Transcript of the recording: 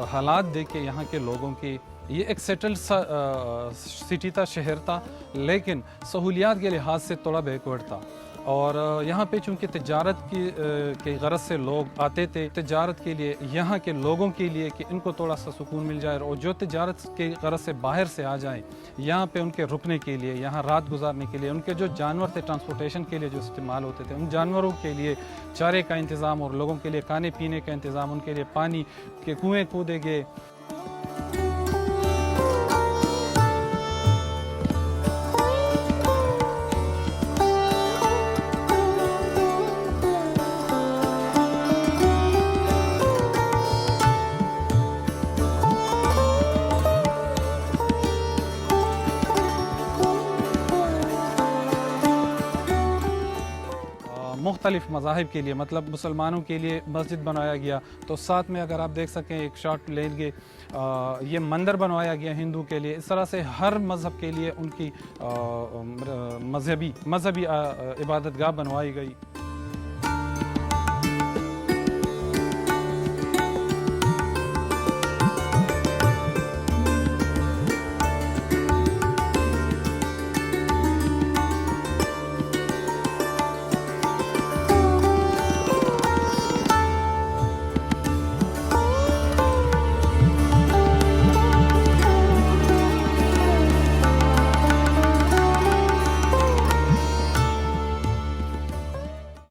हालात देख के यहाँ के लोगों की, ये एक सेटल्ड सिटी था, शहर था, लेकिन सहूलियात के लिहाज से थोड़ा बैकवर्ड था। और यहाँ पे चूँकि तजारत की गरज से लोग आते थे, तजारत के लिए यहाँ के लोगों के लिए कि इनको थोड़ा सा सुकून मिल जाए, और जो तजारत के गरज से बाहर से आ जाएं यहाँ पे उनके रुकने के लिए, यहाँ रात गुजारने के लिए, उनके जो जानवर थे ट्रांसपोर्टेशन के लिए जो इस्तेमाल होते थे, उन जानवरों के लिए चारे का इंतज़ाम और लोगों के लिए खाने पीने का इंतज़ाम, उनके लिए पानी के कुएँ कूदे गए। मुख्तलिफ मज़ाहिब के लिए, मतलब मुसलमानों के लिए मस्जिद बनवाया गया, तो साथ में अगर आप देख सकें एक शॉट लेंगे, ये मंदिर बनवाया गया हिंदू के लिए। इस तरह से हर मज़हब के लिए उनकी मजहबी इबादतगाह बनवाई गई।